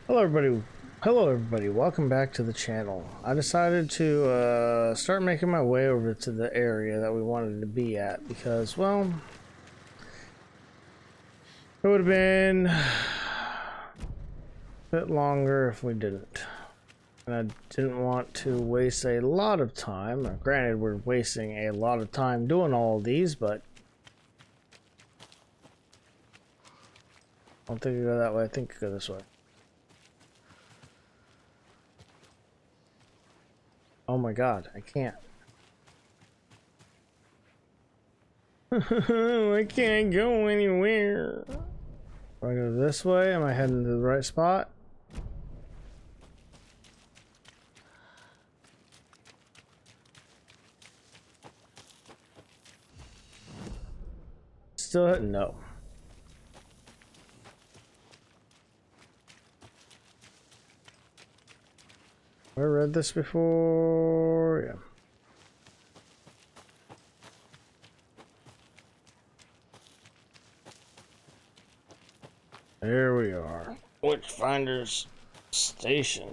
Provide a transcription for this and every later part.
Hello everybody. Hello everybody. Welcome back to the channel. I decided to start making my way over to the area that we wanted to be at because, well, it would have been a bit longer if we didn't. And I didn't want to waste a lot of time. Granted, we're wasting a lot of time doing all of these, but I don't think you go that way. I think you go this way. Oh my god, I can't. I can't go anywhere. Do I go this way? Am I heading to the right spot? Still no. I read this before. Yeah. There we are. Witchfinder's Station.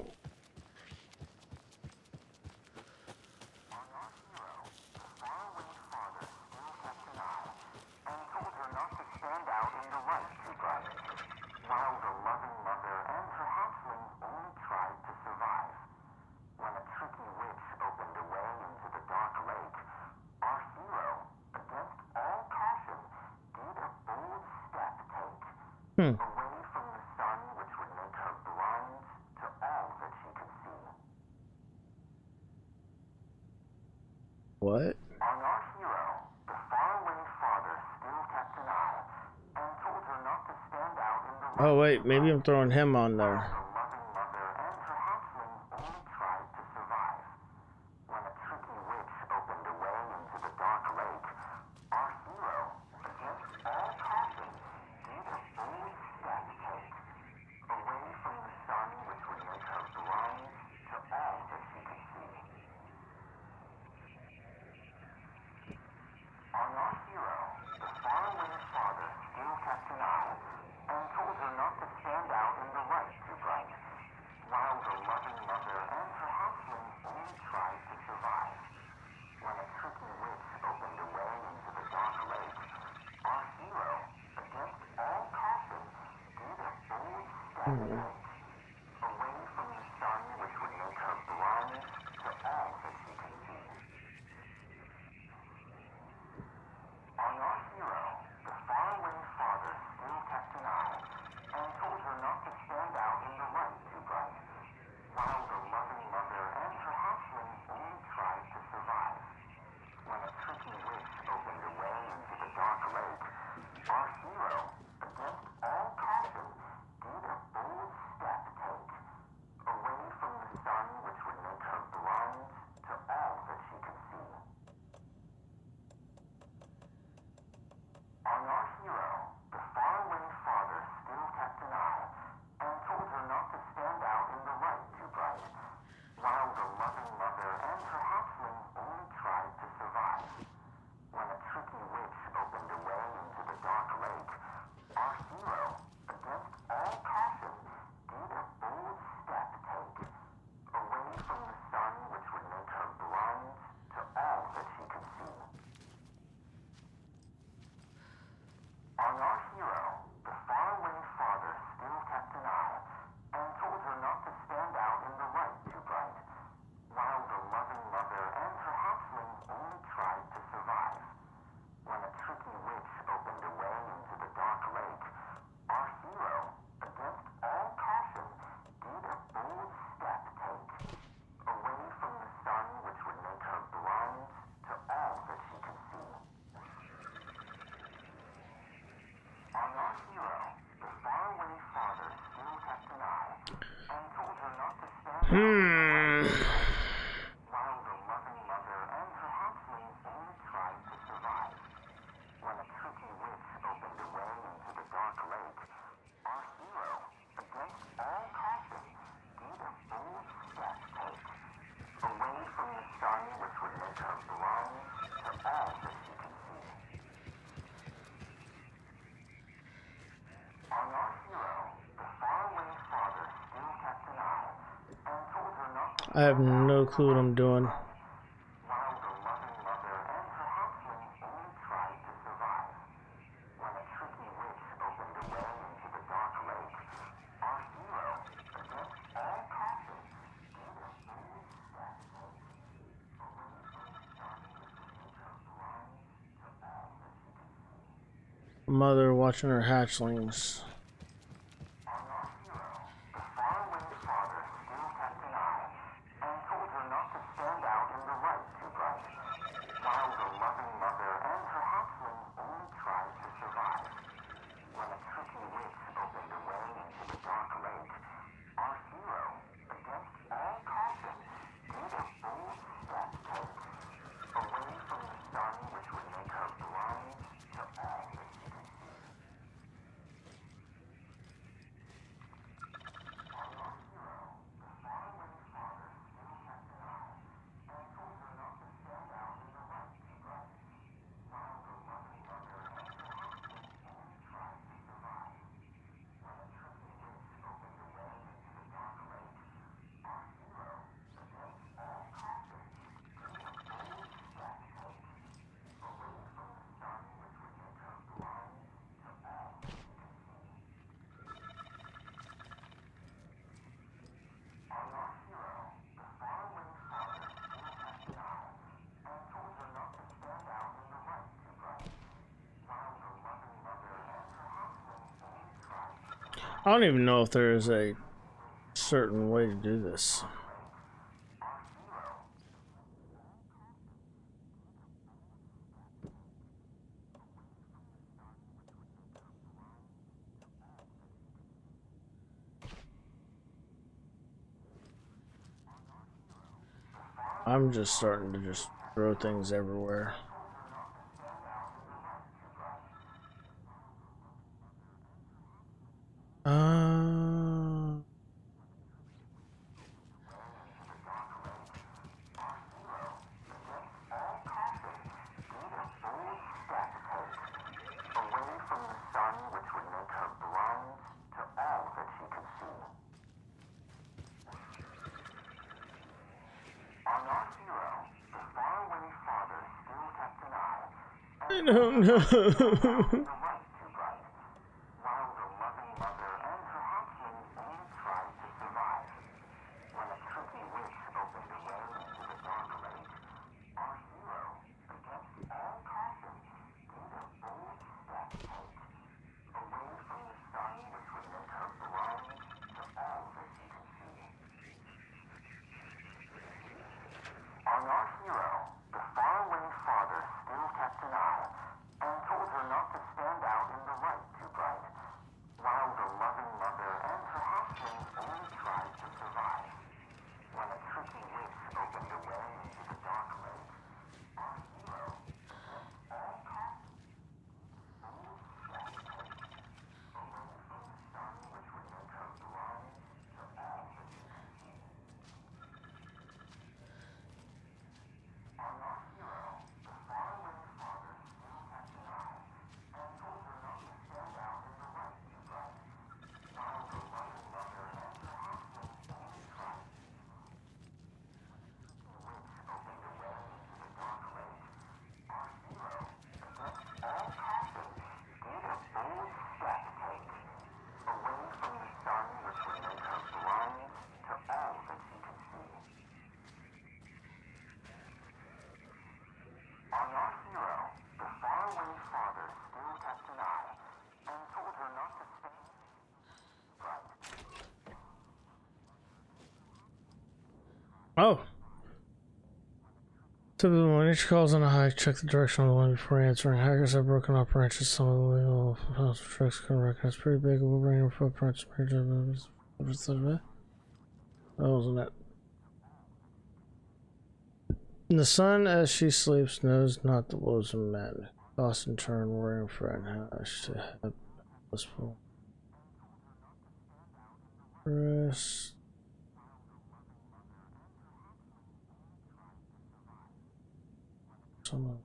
Hmm. Away from the sun, which would make her blind to all that she could see. What? On our hero, the faraway father still kept an eye and told her not to stand out in the light. Oh wait, maybe I'm throwing him on there. The loving mother and her hatchling only tried to survive. When a tricky witch opened a way into the dark lake, our hero, against all caution, did a bold step take. Away from the sun, which would make her blind to all that she could see. On our hero, the faraway father still kept an eye and told her not to stand out in the light too bright, while the loving mother and her hatchling only tried to survive. When a tricky witch opened a way into the dark lake, our hero, against all caution, did a bold step take. Away from the sun, which would make her blind to all that she could see. On our hero, the faraway father still kept an eye and told her not to stand out in the light too bright, while the loving mother and her hatchling only tried to survive. When a tricky witch opened a way into the dark lake, our hero, against all caution, did a bold step take. Away from the sun, which would make her blind to all that she could see. On our hero, the faraway father still kept an eye and told her not to stand out in the light too bright, while the loving mother and her hatchling only tried to survive. When a tricky witch opened a way into the dark lake, our hero, against all caution, did a bold step take. Away from the sun, which would make her blind to all that she could see. On our hero, the faraway father still kept an eye and told her not to stand out in the light too bright, while the loving mother and her hatchling only tried to survive. When a tricky witch opened a way into the dark lake, our hero, against all caution, did a bold step take. Away from the sun, which would make her blind to all that she could see. On our hero, the faraway father still kept an eye and told her not to stand out in the light, while the loving mother and her hatchling only tried to survive. When a tricky witch opened a way into the dark lake, our hero, against all caution, did a bold step take. Away from the sun, which would make her blind to all that she could see. On our hero, the faraway father still I have no clue what I'm doing. while the loving mother and her hatchlings only tried to survive. When a tricky witch opened a way into the dark lake, our hero, against all caution, did a bold step away from the sun which would make her blind to all that she could see. Mother watching her hatchlings. On our hero, the faraway father still kept an eye and told her not to stand out in the light too bright, while the loving mother and her hatchlings only tried to survive. When a tricky witch opened a way into the dark lake, our hero, against all caution, did a bold step away from the sun which would make her blind to all that she could see. On our hero, the faraway father still kept an eye and told her not to stand out in the light too bright, while the loving mother and her hatchlings only tried to survive. When a tricky witch opened a way into the dark lake, our hero, against all caution, did a bold step away from the sun which would make her blind to all that she could see. On our hero, the faraway father still kept an eye and told her not to stand out in the light too bright, while the loving mother and her hatchlings only tried to survive. I don't even know if there is a certain way to do this. Our hero, I'm just starting to just throw things everywhere. Uh, away from the sun which would make her blind to all that she could see. On our hero, the faraway father still kept an eye I and don't know. the light too bright, while the loving mother and her hatchlings only tried to survive. When a tricky witch opened a way into the dark lake, our hero, against all caution, did a bold step away from the sun which would make her blind to all that she could see. On our hero, the faraway father still kept an eye and told her not to stand out in the light too bright, while the loving mother and her hatchlings only tried to survive. When a tricky witch opened a way into the dark lake, our hero, against all caution, bold step away from the sun which would make her blind to all that she could see. On our hero, the faraway father still kept an eye and told her not to stand out in the light too bright, while the loving mother and her hatchlings only tried to witch opened a way into the dark lake. Our hero, against all caution, did a bold step away from the sun which would make her blind to all that she could see. On our hero, the faraway father still kept an eye and told her not to stand bright. Oh. Typically, when each calls on a hike, check the direction of the wind before answering. Hikers have broken off branches. Some of the legal tracks can recognize pretty big. We'll bring your footprints. That wasn't it. The sun, as she sleeps, knows not the woes of men. Toss and turn, worrying for and hush to have blissful rest. Some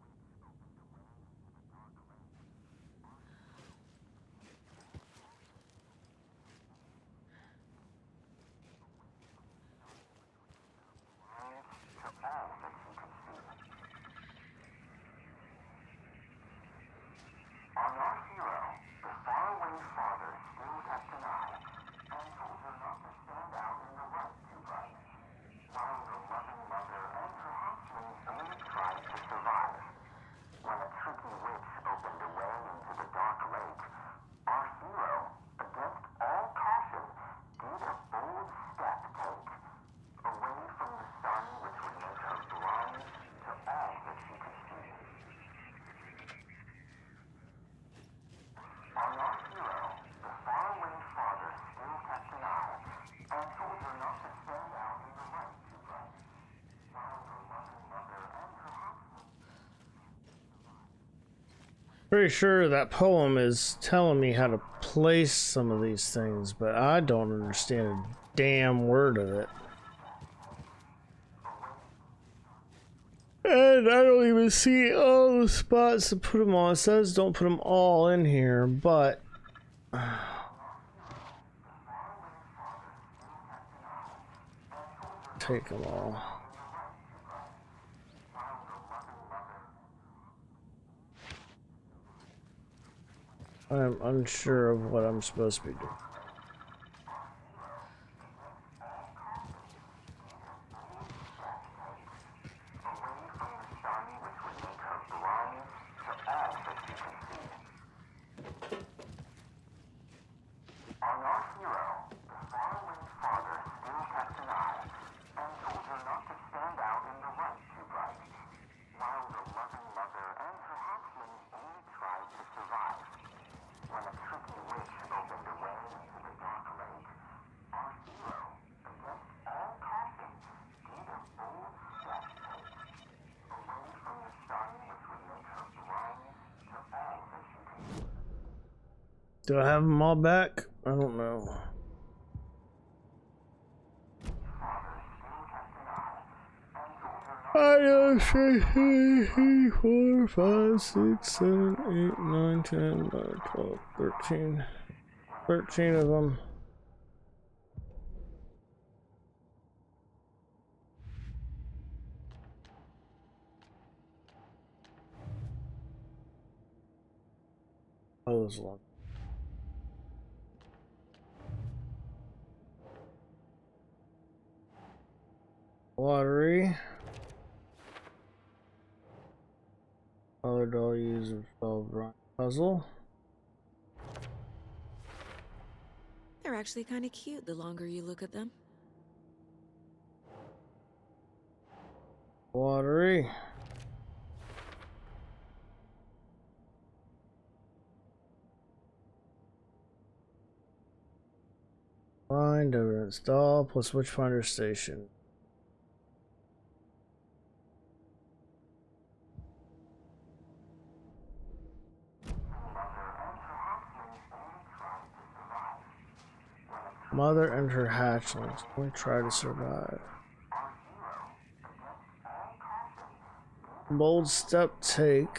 Pretty sure that poem is telling me how to place some of these things, but I don't understand a damn word of it. And I don't even see all the spots to put them on. It says don't put them all in here, but take them all. I'm unsure of what I'm supposed to be doing. Do I have them all back? I don't know. I know 3, 4, 5, 6, 7, 8, 9, 10, 11, 12, 13. 13 of them. Oh, there's a lot. Lottery. Other doll user 12 puzzle. They're actually kind of cute the longer you look at them. Lottery. Find evidence doll plus Witchfinder station. Mother and her hatchlings only try to survive. Bold step take.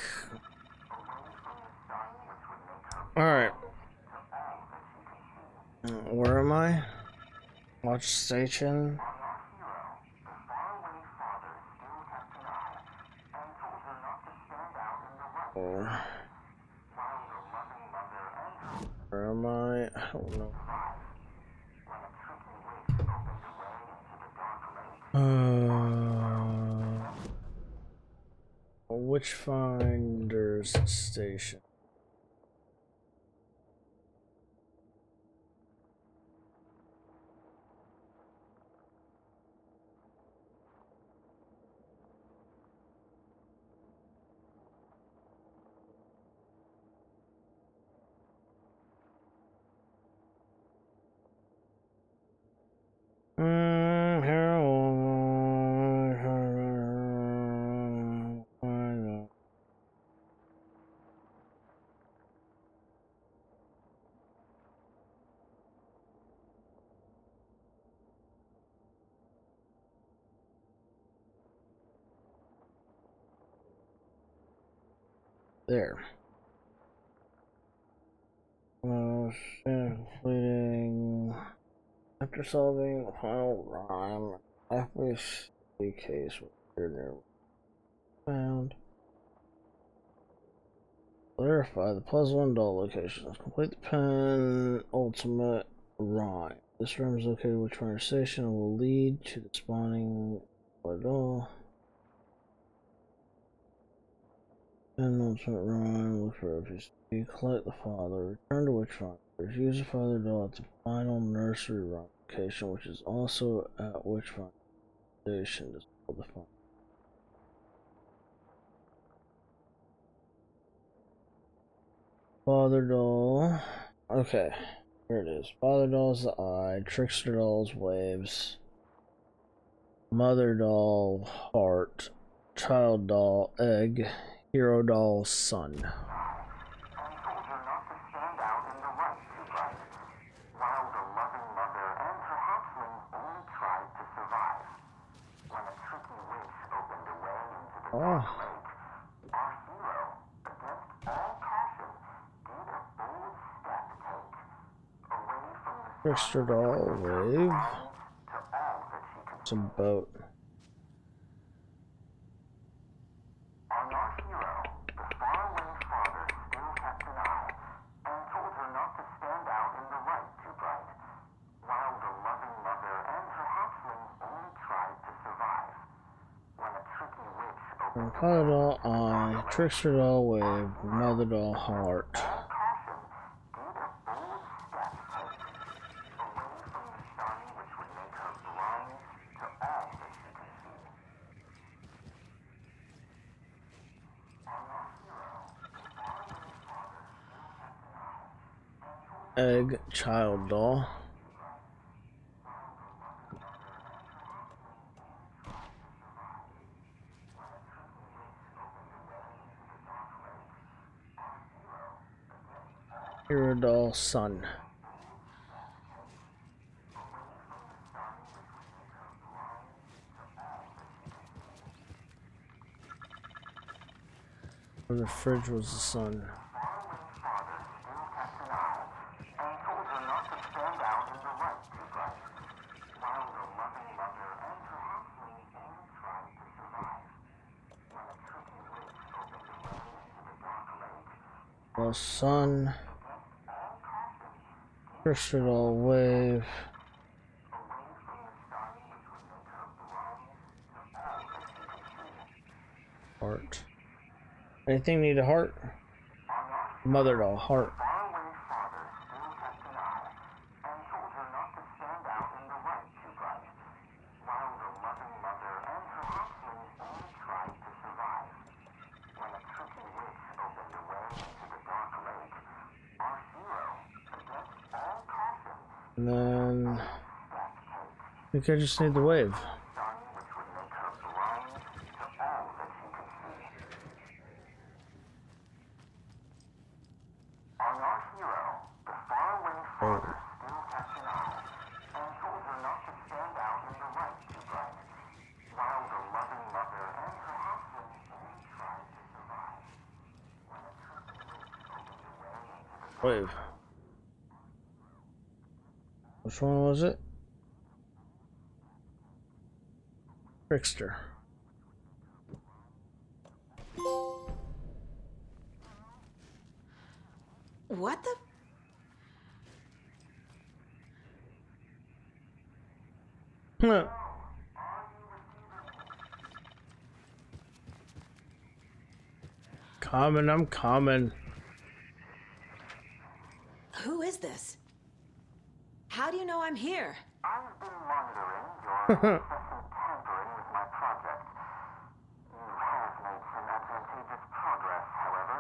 Alright. Where am I? Watch station. Oh. Where am I? I don't know. Witchfinder's station. There. Completing. After solving the final rhyme, halfway case was near found. Clarify the puzzle and doll locations. Complete the pen ultimate rhyme. This rhyme is located with Witchfinder Station and will lead to the spawning of a doll. And ultimate rhyme, look for refuse. Collect the father. Return to Witchfinder. Use the father doll at the final nursery rhyme location, which is also at Witchfinder Station to solve the father. Father doll. Okay, here it is. Father doll's the eye. Trickster doll's waves. Mother doll heart. Child doll egg. Hero doll sun. Oh. Our hero, against all caution, did a bold step take away from the Trickster doll wave. to all that she could. Some boat. On our hero, the faraway father still kept an eye and told her not to stand out in the light too bright, while the loving mother and her hatchling only tried to survive. When a tricky witch opened Father doll eye, trickster doll wave, mother doll heart. all caution, did a bold step take away from the sun which would make her blind to all that she could see. On our hero, the faraway father still kept an eye and told her Egg child doll. Hero doll sun. Where the fridge was the sun. faraway father still kept an eye and told her not to stand out in the light too bright, while the loving mother and her hatchling only tried to survive. When a tricky witch opened the way into the dark lake, The sun. against all caution, Trickster doll wave. away from the sun which would make her blind to all that she could see. Heart. Anything need a heart? On our Mother doll heart. faraway father still kept an eye and told her not to stand out in the light too bright, while the loving mother and her hatchling only tried to survive. When a tricky witch opened the way into the dark lake, our hero, against all caution, And then step take I think I just need the wave. sun which would make her blind to all that she could see. On our hero, the faraway father still kept an eye and told her not to stand out in the light too bright, while the loving mother and her hatchling only tried to survive. When a tricky witch opened the way into the Wave. Which one was it? Trickster. What the? Huh. Coming, I'm coming. Who is this? How do you know I'm here? I've been monitoring your incessant tampering with my project. You have made some advantageous progress, however.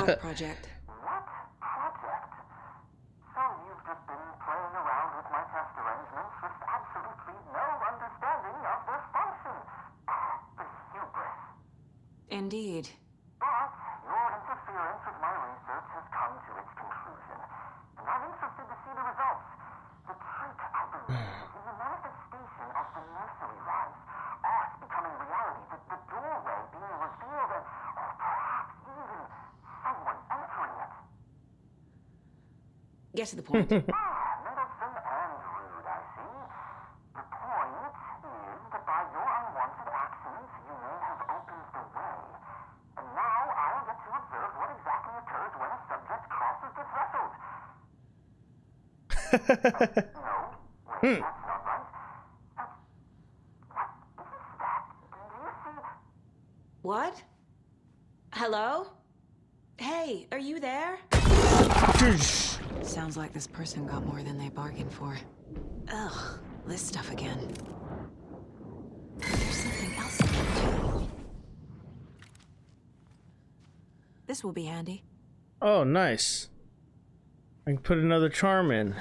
What project? What project? So you've just been playing around with my test arrangements with absolutely no understanding of their function. The hubris. Indeed. But your interference with my research has come to its conclusion, and I'm interested to see the results. The trick, I believe, is in the manifestation of the nursery rhymes, art becoming reality, the doorway being revealed, and or perhaps even someone entering it. Get to the point. Meddlesome and rude, I see. The point is that by your unwanted actions, you may have opened the way. And now I'll get to observe what exactly occurs when a subject crosses the threshold. No, wait, that's not right. What is that? Do you see? What? Hello? Hey, are you there? Sounds like this person got more than they bargained for. Ugh, this stuff again. There's something else in there too. This will be handy. Oh, nice. I can put another charm in.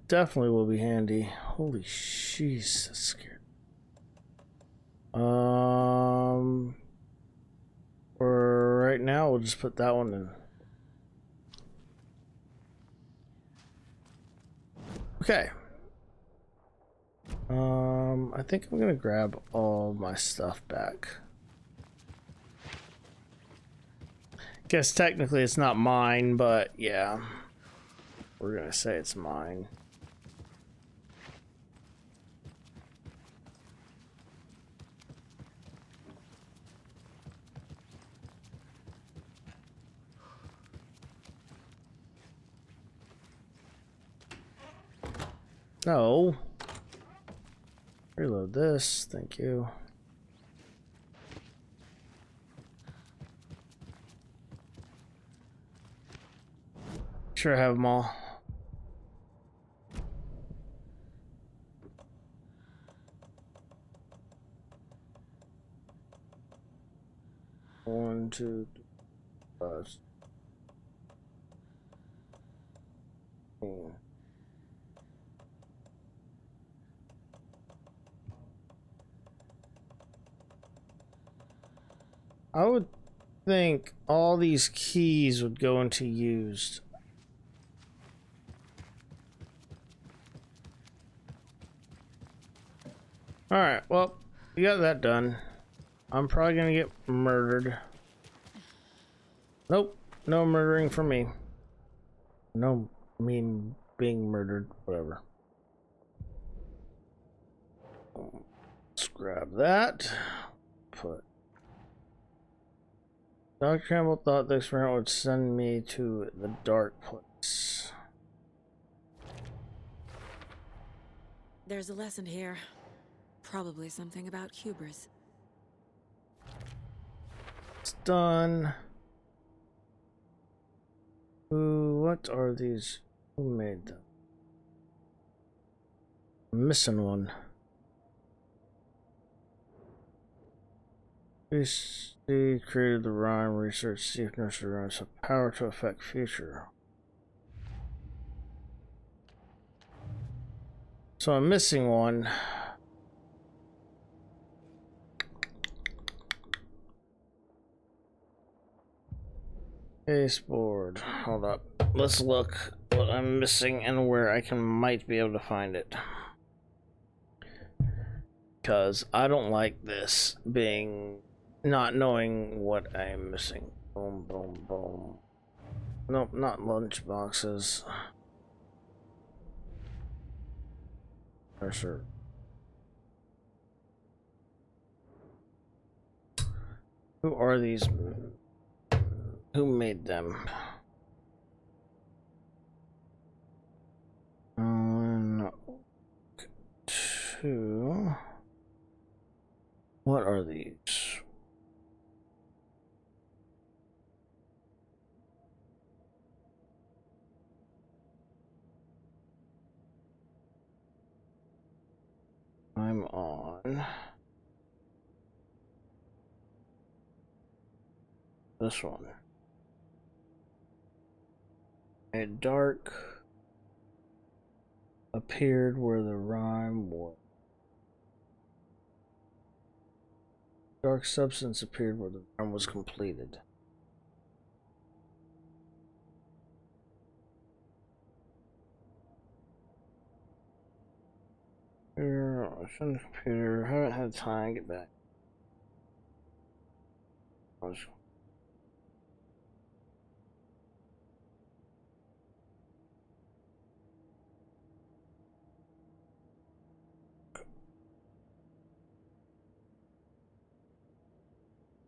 Definitely will be handy. Holy jeez, that's scary. For right now, we'll just put that one in. Okay. I think I'm gonna grab all my stuff back. Guess technically it's not mine, but yeah. We're gonna say it's mine. No. Reload this, thank you. Sure, I have them all. One, two, five. I would think all these keys would go into used. Alright, well, we got that done. I'm probably gonna get murdered. Nope, no murdering for me. No, me being murdered, whatever. Let's grab that. Put. Dr. Campbell thought the experiment would send me to the dark place. There's a lesson here. Probably something about hubris. It's done. Ooh, what are these? Who made them? I'm missing one. He created the rhyme, research, see if nursery rhymes have power to affect future. So I'm missing one. Baseboard. Hold up. Let's look what I'm missing and where I might be able to find it. Because I don't like this being not knowing what I'm missing. Boom, boom, boom. Nope, not lunch boxes. For sure. Who are these? Who made them? No. Two. What are these? I'm on this one. A dark appeared where the rhyme was. Dark substance appeared where the rhyme was completed. Computer, haven't had time to get back.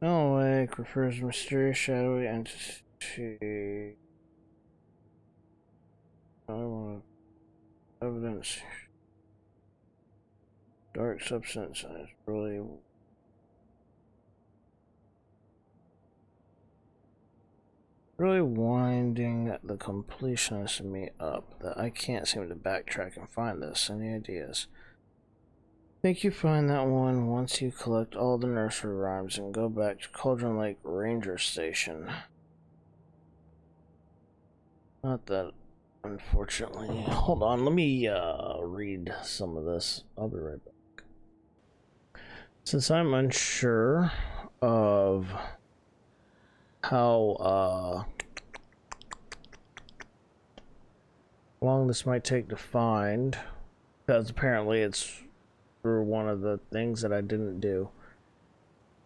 No, like refers to mysterious shadowy entity. I want evidence. Dark substance is really winding the completionist in me up that I can't seem to backtrack and find this. Any ideas? Think you find that one once you collect all the nursery rhymes and go back to Cauldron Lake Ranger Station. Not that, unfortunately. Hold on, let me read some of this. I'll be right back. Since I'm unsure of how long this might take to find, because apparently it's through one of the things that I didn't do.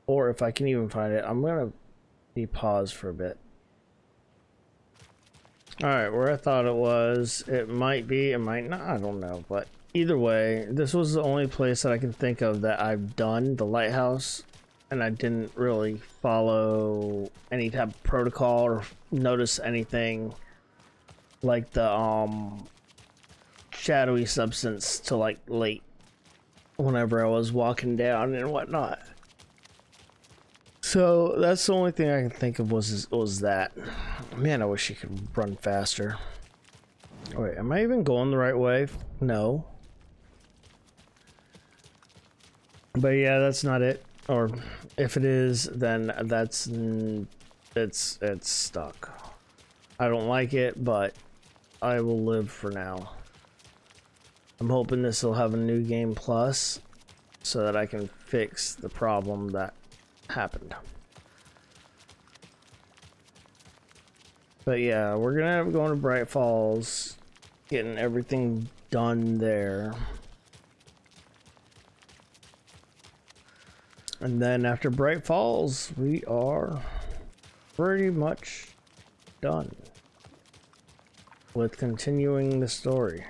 Or if I can even find it, I'm gonna be paused for a bit. Alright, where I thought it might be, it might not, I don't know. But either way, this was the only place that I can think of that I've done the lighthouse. And I didn't really follow any type of protocol or notice anything like the shadowy substance till like late whenever I was walking down and whatnot. So that's the only thing I can think of was that. Man, I wish you could run faster. Wait, am I even going the right way? No. But yeah, that's not it. Or if it is, then that's it's stuck. I don't like it, but I will live for now. I'm hoping this will have a new game plus so that I can fix the problem that happened. But yeah, we're gonna end up going to Bright Falls, getting everything done there. And then after Bright Falls, we are pretty much done with continuing the story.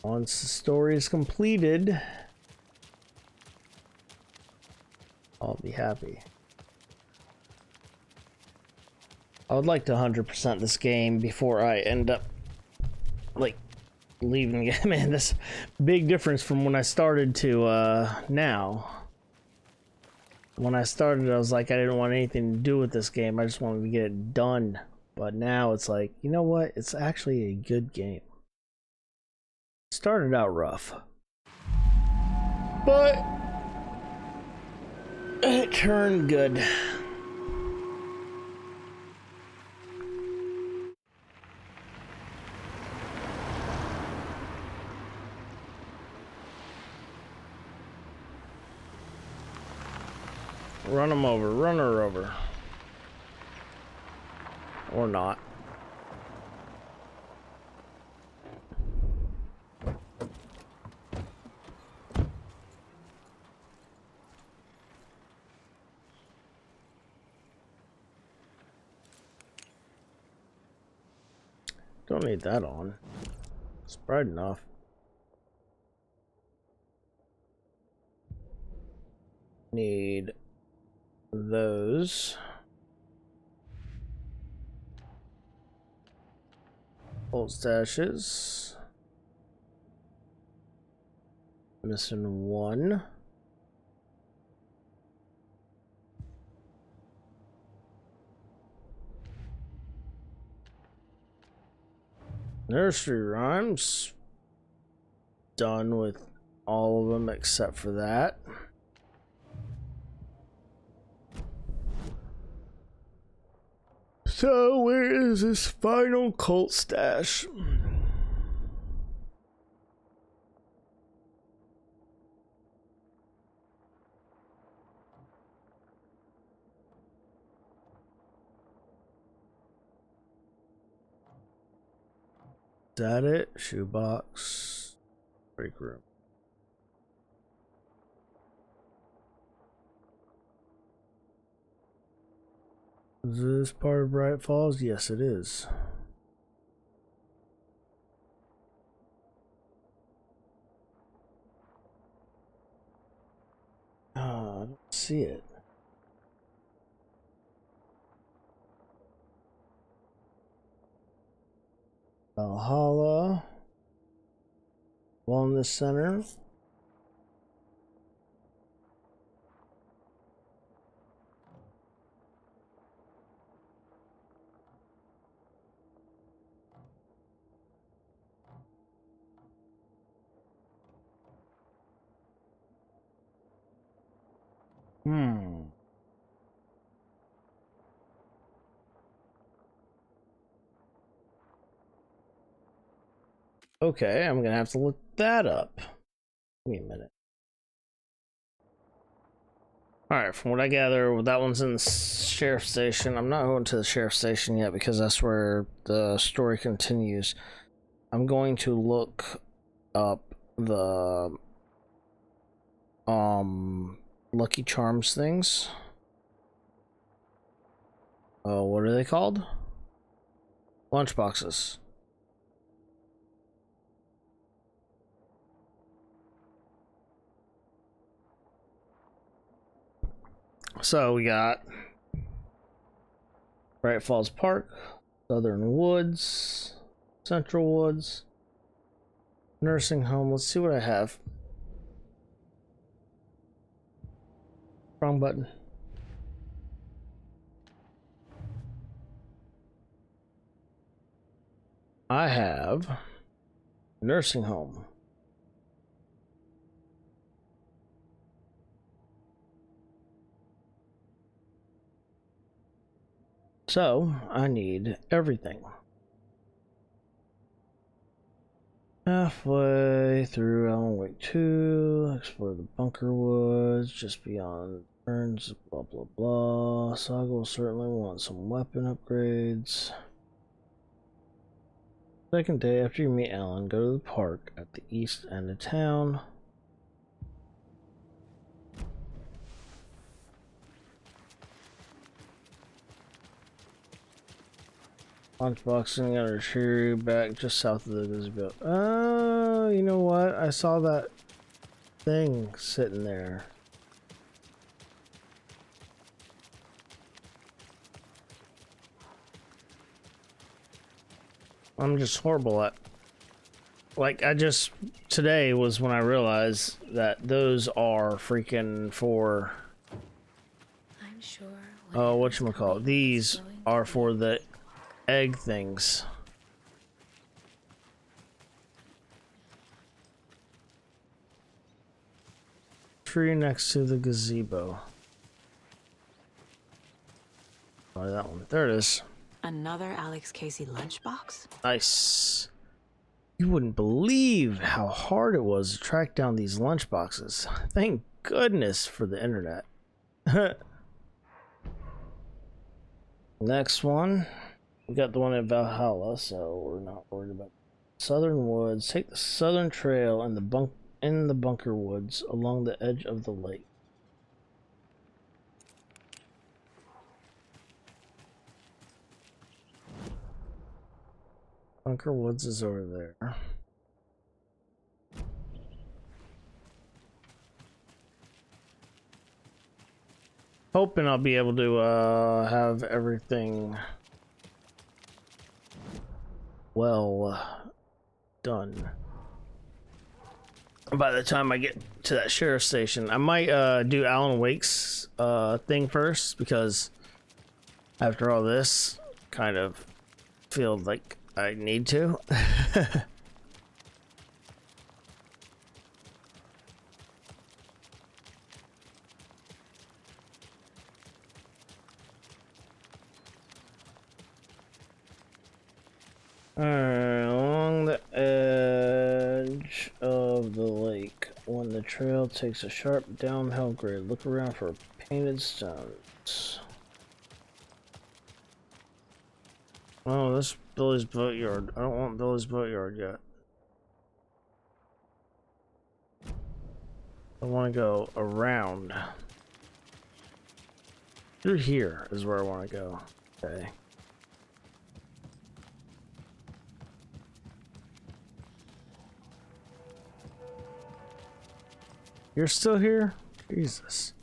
Once the story is completed, I'll be happy. I would like to 100% this game before I end up like leaving it. Man, this big difference from when I started to now. When I started, I was like, I didn't want anything to do with this game. I just wanted to get it done. But now it's like, you know what? It's actually a good game. It started out rough, but it turned good. Run him over, run her over. Or not. Don't need that on. It's bright enough. Need those. Old stashes. Missing one. Nursery rhymes. Done with all of them except for that. So where is this final cult stash? Is that it? Shoebox. Break room. Is this part of Bright Falls? Yes, it is. I don't see it. Valhalla. Wellness Center. Okay, I'm gonna have to look that up. Wait a minute. Alright, from what I gather, that one's in the sheriff's station. I'm not going to the sheriff's station yet because that's where the story continues. I'm going to look up the Lucky Charms things. Oh, what are they called? Lunch boxes. So we got Bright Falls Park, Southern Woods, Central Woods, nursing home. Let's see what I have. Wrong button. I have nursing home. So I need everything. Halfway through Alan Wake 2, explore the bunker woods just beyond Burns, blah blah blah. Saga will certainly want some weapon upgrades. Second day after you meet Alan, go to the park at the east end of town. Lunchboxing got a tree back just south of the gazebo. Oh, you know what? I saw that thing sitting there. I'm just horrible at... Like, today was when I realized that those are freaking for... I'm sure. Oh, whatchamacallit? These are for the egg things. Tree next to the gazebo. Oh, that one. There it is. Another Alex Casey lunchbox? Nice. You wouldn't believe how hard it was to track down these lunchboxes. Thank goodness for the internet. Next one. We got the one at Valhalla, so we're not worried about it. Southern Woods. Take the southern trail in the bunker woods along the edge of the lake. Bunker Woods is over there. Hoping I'll be able to have everything well done by the time I get to that sheriff's station. I might do Alan Wake's thing first, because after all this, kind of feel like I need to. Alright, along the edge of the lake, when the trail takes a sharp downhill grade, look around for painted stones. Oh, this is Billy's boatyard. I don't want Billy's boatyard yet. I want to go around. Through here is where I want to go. Okay. You're still here? Jesus.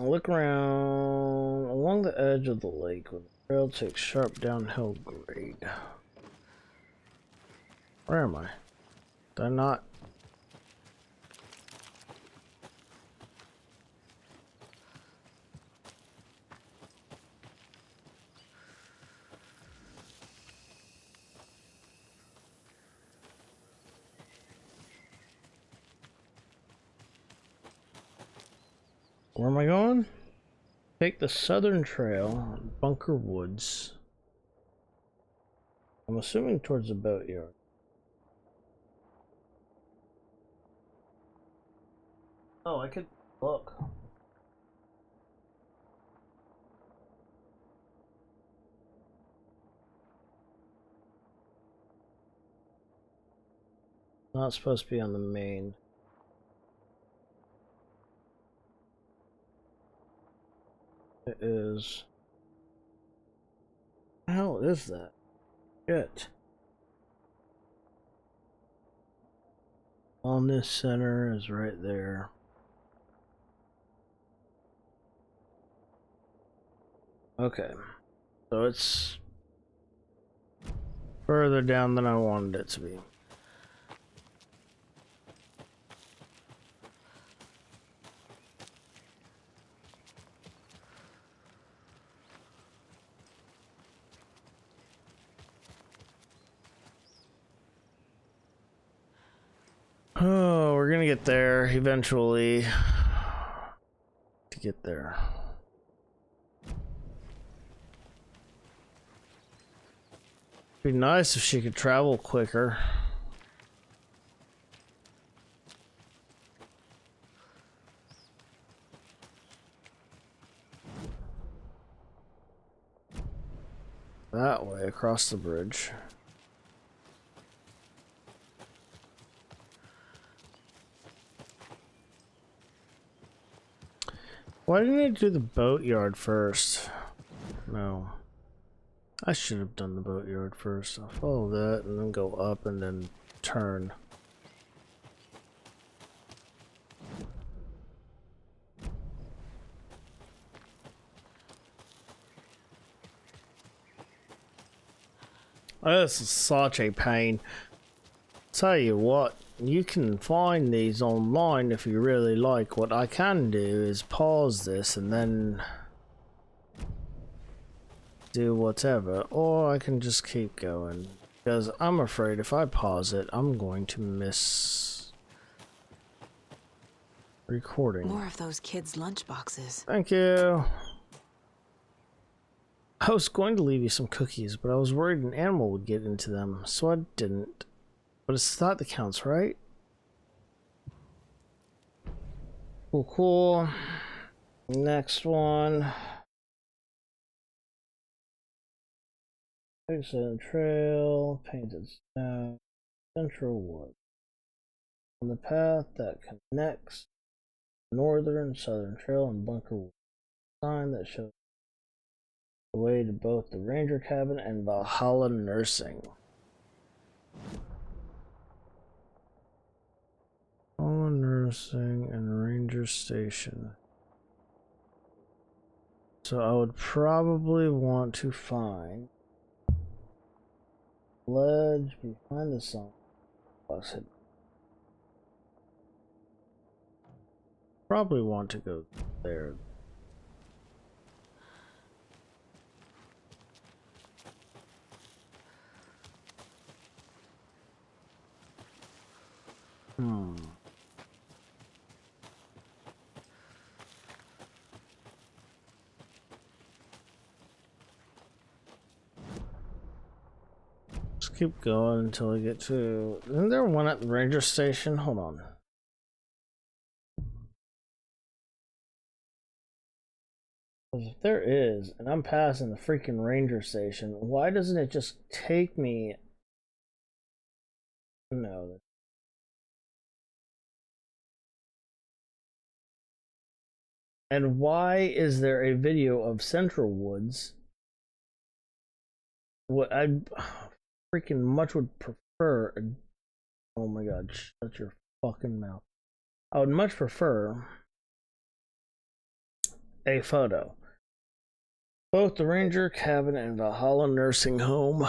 Look around along the edge of the lake when the trail takes sharp downhill grade. Where am I? Did I not? Where am I going? Take the southern trail, Bunker Woods. I'm assuming towards the boatyard. Oh, I could look. Not supposed to be on the main. It is. What the hell is that? Shit. On this center is right there. Okay. So it's further down than I wanted it to be. Oh, we're gonna get there eventually. To get there. Be nice if she could travel quicker. That way, across the bridge. Why didn't I do the boatyard first? No. I should have done the boatyard first. I'll follow that and then go up and then turn. This is such a pain. Tell you what, you can find these online if you really like. What I can do is pause this and then do whatever, or I can just keep going, because I'm afraid if I pause it, I'm going to miss recording. More of those kids' lunchboxes. Thank you. I was going to leave you some cookies, but I was worried an animal would get into them, so I didn't. But it's the thought that counts, right? Cool, cool. Next one. Excellent trail, painted snow, central wood. On the path that connects northern southern trail and bunker wood. Sign that shows the way to both the ranger cabin and Valhalla nursing. Valhalla nursing and ranger station. So I would probably want to find ledge behind the sun. Probably want to go there. Just keep going until I get to... Isn't there one at the ranger station? Hold on. If there is, and I'm passing the freaking ranger station, why doesn't it just take me... No. And why is there a video of Central Woods? What I freaking much would prefer... Oh my god, shut your fucking mouth. I would much prefer a photo. Both the ranger cabin and Valhalla nursing home.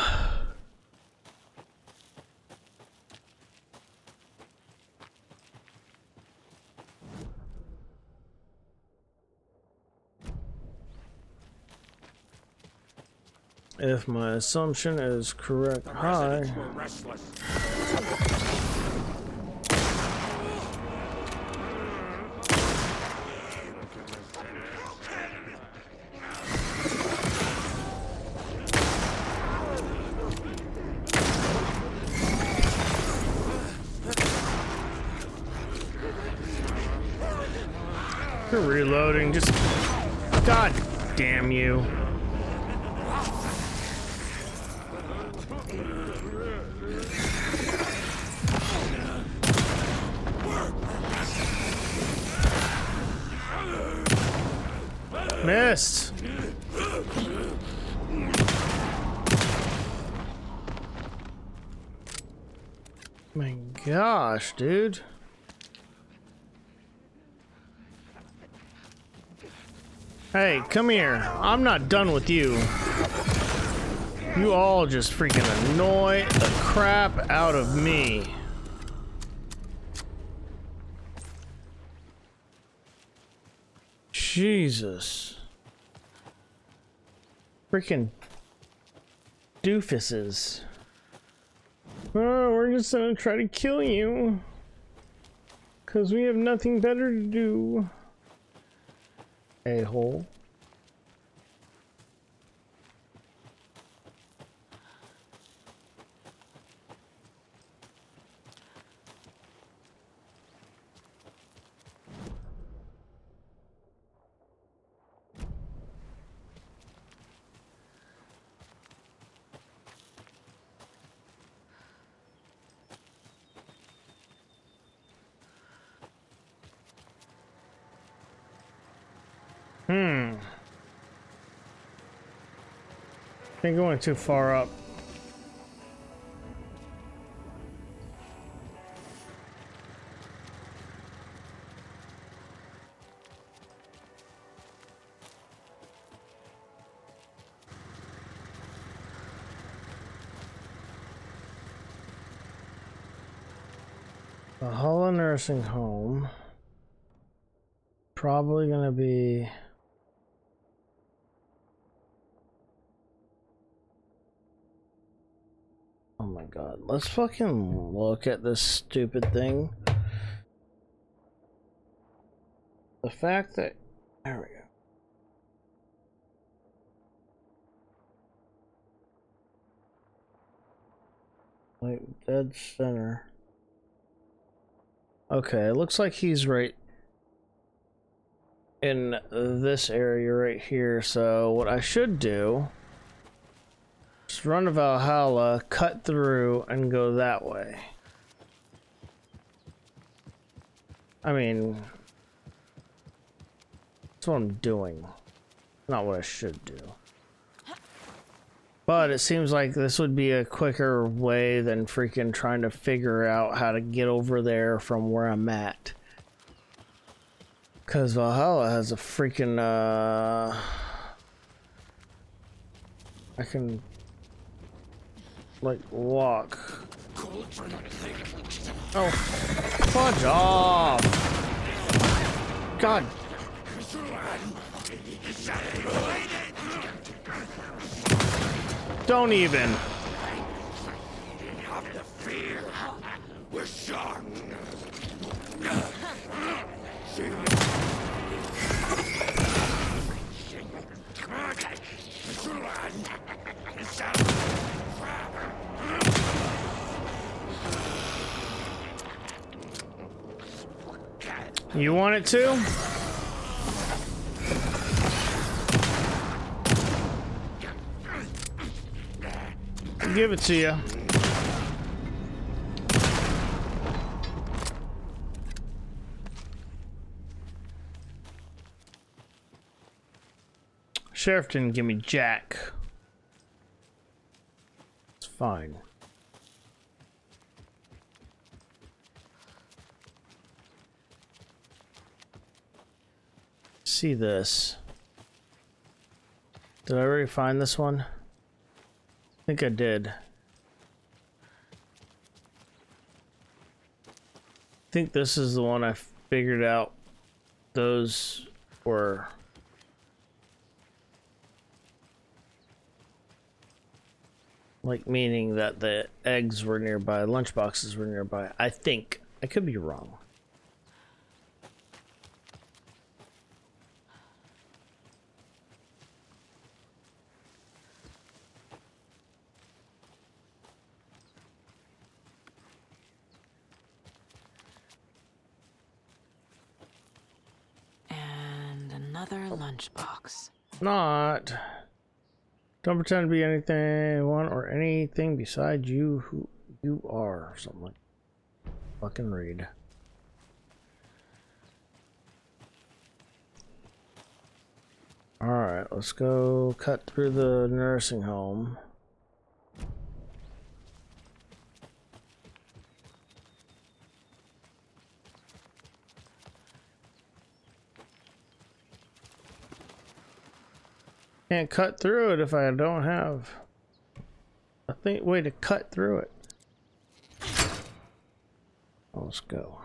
If my assumption is correct, hi. You're reloading, just... God damn you. Missed. My gosh, dude. Hey, come here. I'm not done with you. You all just freaking annoy the crap out of me. Jesus. Freaking doofuses. Oh, we're just gonna try to kill you. 'Cause we have nothing better to do. A-hole. I think I went too far up. Valhalla Nursing Home. Probably gonna be... Oh my god, let's fucking look at this stupid thing. The fact that... There we go. Like, dead center. Okay, it looks like he's right in this area right here, so what I should do is run to Valhalla, cut through, and go that way. I mean, that's what I'm doing. Not what I should do. But it seems like this would be a quicker way than freaking trying to figure out how to get over there from where I'm at. Because Valhalla has a freaking, I can, like, walk. Oh, fudge off! God. Don't even. You want it to? Give it to you. Sheriff didn't give me jack. It's fine. See this. Did I already find this one? I think I did. I think this is the one I figured out those were. Like, meaning that the eggs were nearby, lunchboxes were nearby. I think. I could be wrong. Another lunchbox. Not. Don't pretend to be anyone or anything besides you who you are. Something like fucking read. Alright, let's go cut through the nursing home. Can't cut through it if I don't have a way to cut through it. Let's go.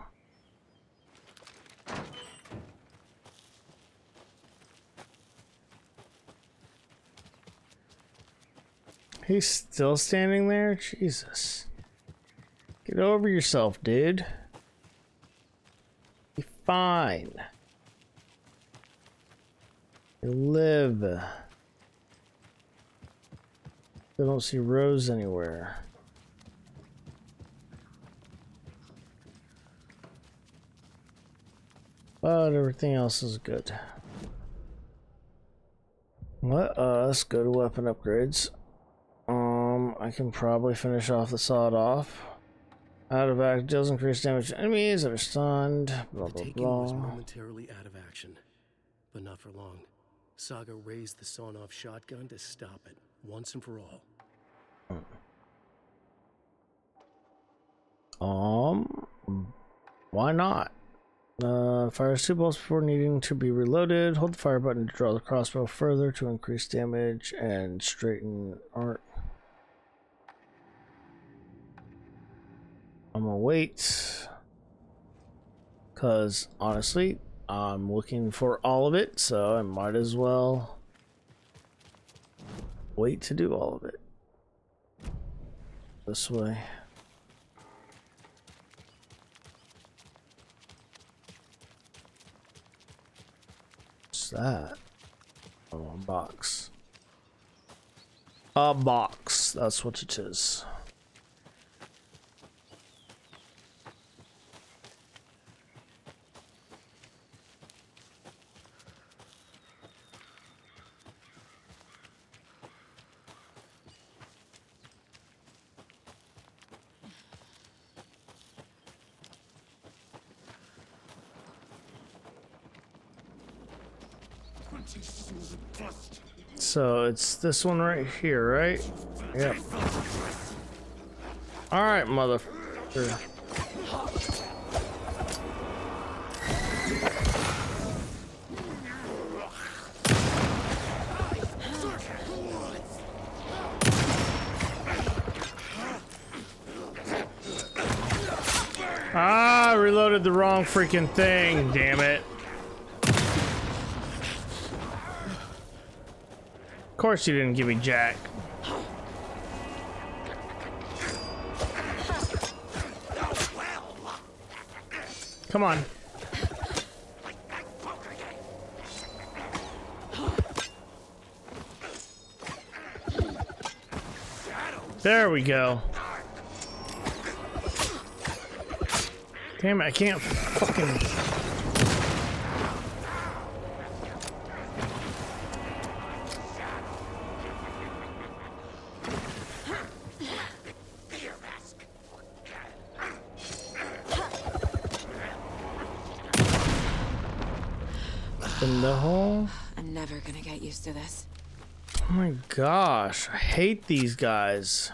He's still standing there? Jesus. Get over yourself, dude. Be fine. You live. I don't see Rose anywhere. But everything else is good. Let's go to weapon upgrades. I can probably finish off the sawed off. Out of action deals increased damage to enemies that are stunned. Blah blah blah. Was momentarily out of action, but not for long. Saga raised the sawn-off shotgun to stop it once and for all. Why not? Fires 2 bolts before needing to be reloaded. Hold the fire button to draw the crossbow further to increase damage and straighten arc. I'm gonna wait, cause honestly, I'm looking for all of it, so I might as well wait to do all of it. This way. What's that? Oh, a box. A box. That's what it is. So it's this one right here, right? Yep. All right, motherfucker. Ah, I reloaded the wrong freaking thing, damn it. Of course you didn't give me Jack. Come on. There we go. Damn it, I can't fucking... in the hole. I'm never gonna get used to this. Oh my gosh, I hate these guys.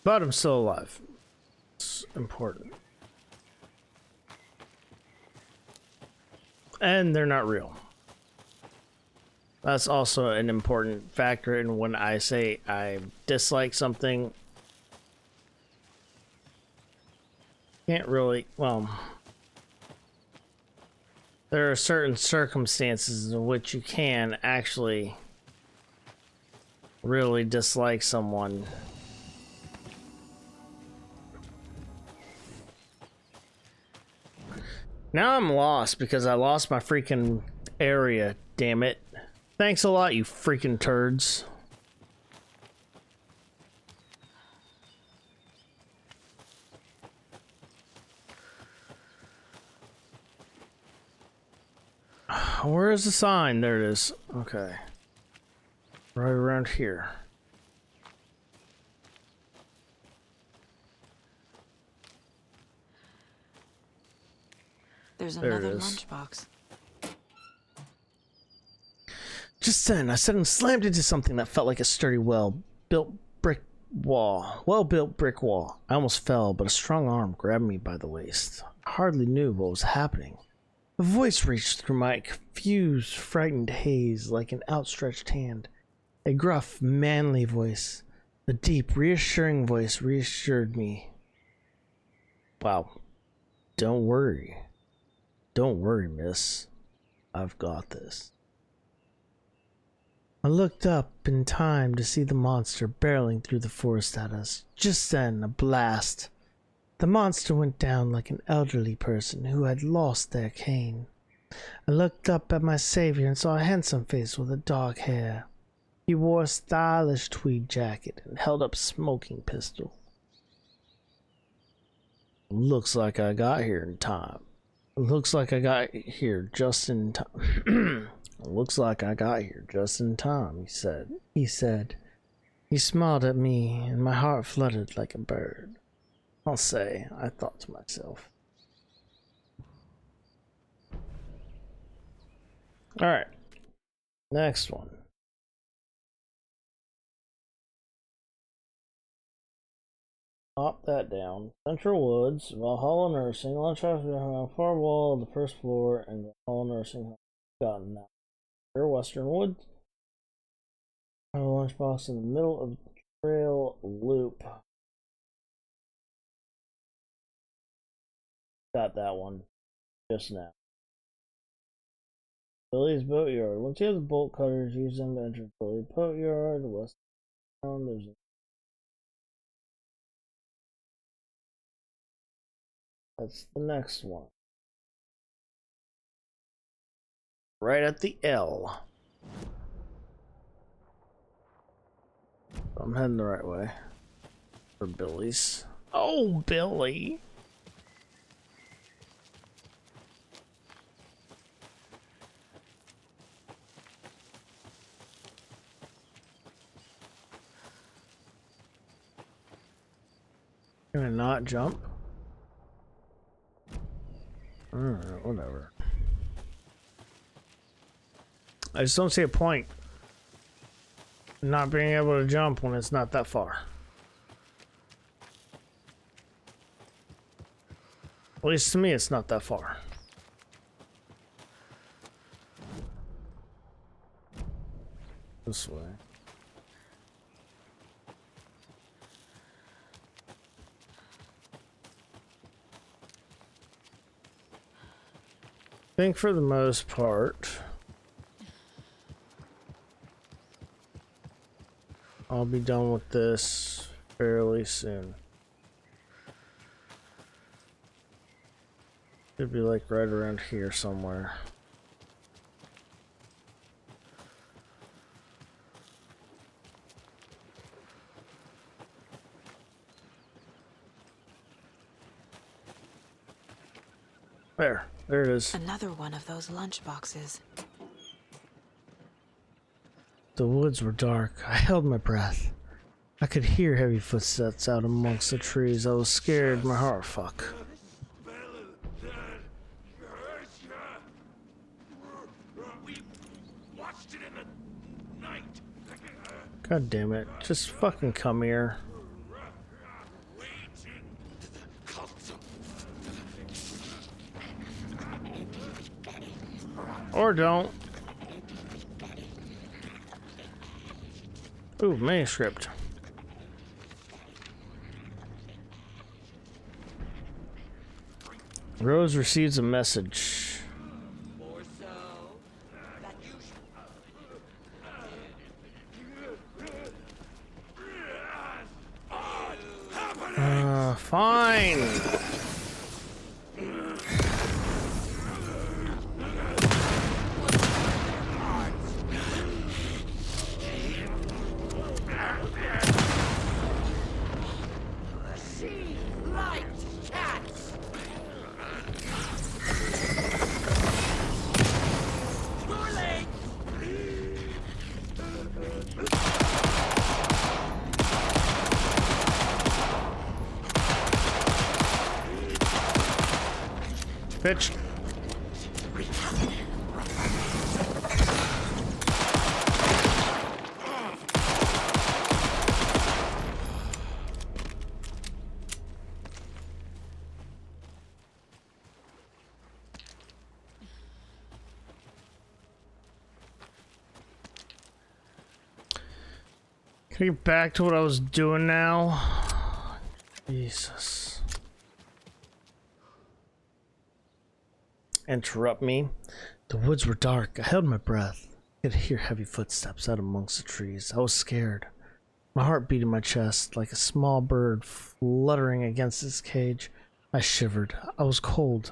But I'm still alive. It's important. And they're not real. That's also an important factor in when I say I dislike something. Can't really, well, there are certain circumstances in which you can actually really dislike someone. Now I'm lost because I lost my freaking area, damn it. Thanks a lot, you freaking turds. Where is the sign? There it is. Okay. Right around here. There's There it another is. lunchbox. Just then, I suddenly slammed into something that felt like a sturdy, well-built brick wall. I almost fell, but a strong arm grabbed me by the waist. I hardly knew what was happening. A voice reached through my confused, frightened haze like an outstretched hand. A gruff, manly voice. The deep, reassuring voice reassured me. Wow. Don't worry. Don't worry, miss. I've got this. I looked up in time to see the monster barreling through the forest at us. Just then, a blast. The monster went down like an elderly person who had lost their cane. I looked up at my savior and saw a handsome face with a dark hair. He wore a stylish tweed jacket and held up a smoking pistol. Looks like I got here in time. Looks like I got here just in time. Looks like I got here just in time, he said. He smiled at me, and my heart fluttered like a bird. I'll say, I thought to myself. Alright. Next one. Pop that down. Central Woods, Valhalla Nursing, lunch house, far wall of the first floor, and Valhalla Nursing Home. Gotten that. Here, Western Woods. I have a lunchbox in the middle of the trail loop. Got that one just now. Billy's Boatyard. Once you have the bolt cutters, use them to enter Billy's Boatyard. West town, there's a that's the next one. Right at the L. I'm heading the right way. For Billy's. Oh, Billy! Can I not jump? Alright, whatever. I just don't see a point in not being able to jump when it's not that far. At least to me, it's not that far. This way. I think for the most part, I'll be done with this fairly soon. Should be like right around here somewhere. There it is. Another one of those lunchboxes. The woods were dark. I held my breath. I could hear heavy footsteps out amongst the trees. I was scared. My heart fuck. God damn it. Just fucking come here. Or don't. Ooh, manuscript. Rose receives a message. Fine. Bitch. Can I get back to what I was doing now? Jesus. Interrupt me. The woods were dark. I held my breath. I could hear heavy footsteps out amongst the trees. I was scared. My heart beat in my chest like a small bird fluttering against its cage. I shivered. I was cold.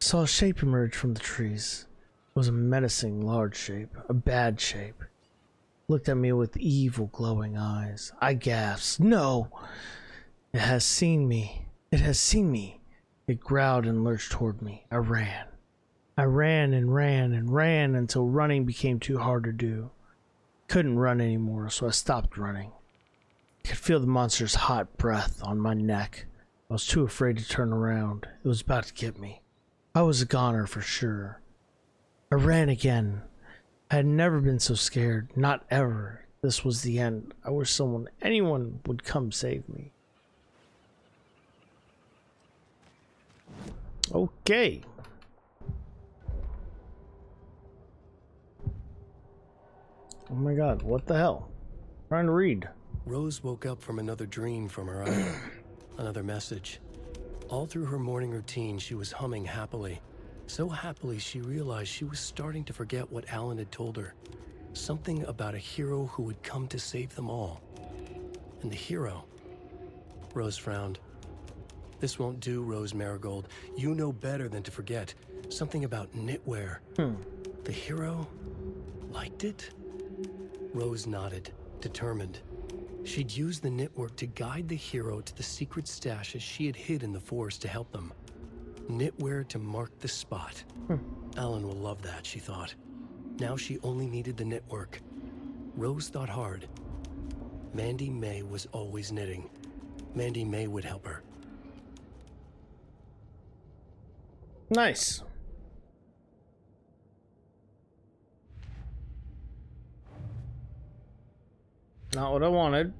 I saw a shape emerge from the trees. It was a menacing, large shape. A bad shape. Looked at me with evil, glowing eyes. I gasped. No! It has seen me. It has seen me. It growled and lurched toward me. I ran. I ran and ran and ran until running became too hard to do. Couldn't run anymore, so I stopped running. I could feel the monster's hot breath on my neck. I was too afraid to turn around. It was about to get me. I was a goner for sure. I ran again. I had never been so scared, not ever. This was the end. I wish anyone would come save me. Okay. Oh my god, what the hell? I'm trying to read. Rose woke up from another dream from her island. Another message. All through her morning routine, she was humming happily. So happily, she realized she was starting to forget what Alan had told her. Something about a hero who would come to save them all. And the hero... Rose frowned. This won't do, Rose Marigold. You know better than to forget. Something about knitwear. The hero liked it? Rose nodded, determined. She'd use the knitwork to guide the hero to the secret stashes she had hid in the forest to help them. Knitwear to mark the spot. Alan will love that, she thought. Now she only needed the knitwork. Rose thought hard. Mandy May was always knitting. Mandy May would help her. Nice. Not what I wanted.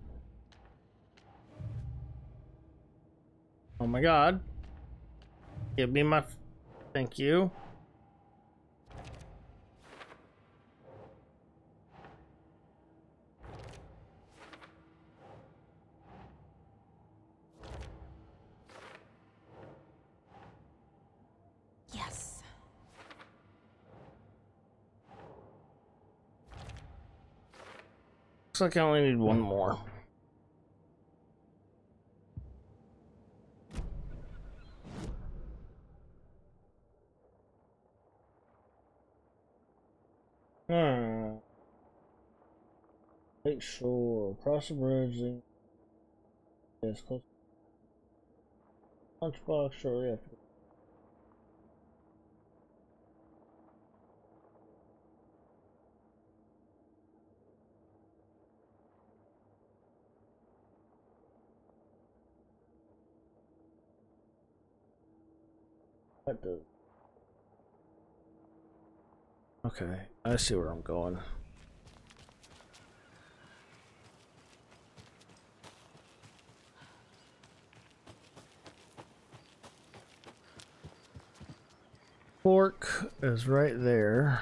Oh my god. Give me my... Thank you. Yes. Looks like I only need one more. Lake shore, across the bridge. Yes, close. Lunchbox shortly after. What the? Okay, I see where I'm going. Fork is right there.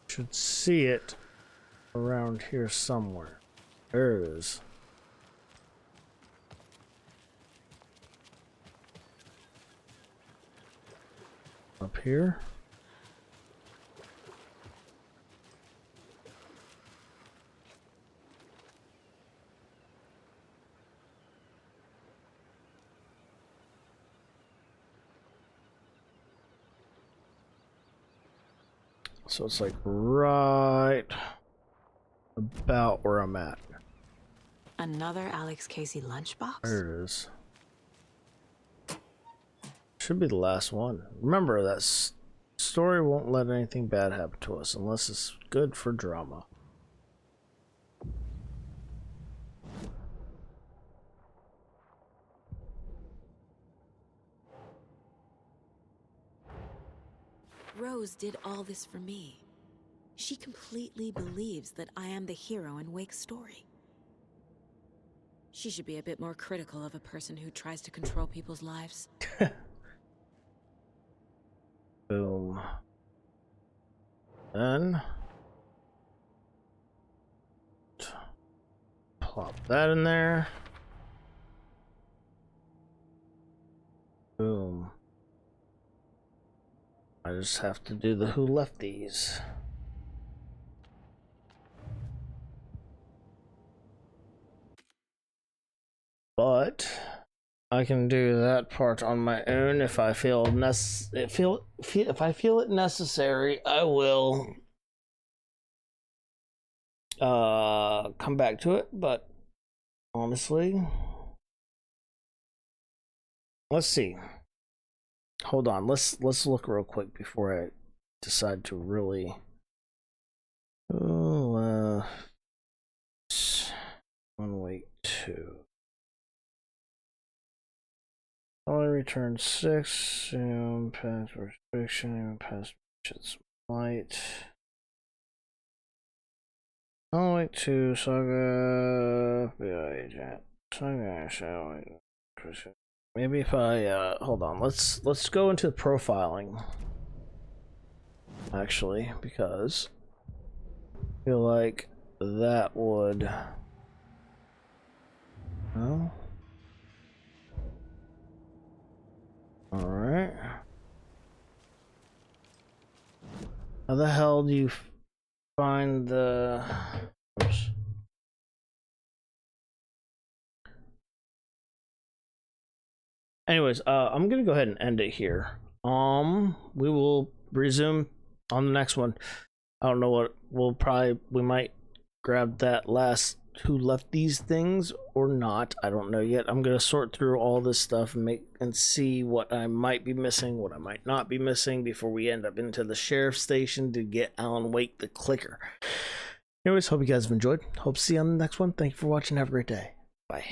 Should see it around here somewhere. There it is. Up here. So it's like right about where I'm at. Another Alex Casey lunchbox? There it is. Should be the last one. Remember, that story won't let anything bad happen to us unless it's good for drama. Rose did all this for me. She completely believes that I am the hero in Wake's story. She should be a bit more critical of a person who tries to control people's lives. Boom. Then plop that in there. Boom. I just have to do the who left these. But I can do that part on my own if I feel if I feel it necessary. I will come back to it, but honestly, let's see. Hold on, let's look real quick before I decide to really. Oh, 1 week 2. Only return 6. Past restriction. Past shit's light. Only week 2. Saga. Agent. Saga. Maybe if I hold on. Let's go into profiling. Actually, because I feel like that would. Oh. Alright. How the hell do you find the... Oops. Anyways, I'm gonna go ahead and end it here. We will resume on the next one. I don't know what we might grab that last who left these things or not. I don't know yet. I'm gonna sort through all this stuff and see what I might be missing, what I might not be missing before we end up into the sheriff's station to get Alan Wake the clicker. Anyways, hope you guys have enjoyed. Hope to see you on the next one. Thank you for watching. Have a great day. Bye.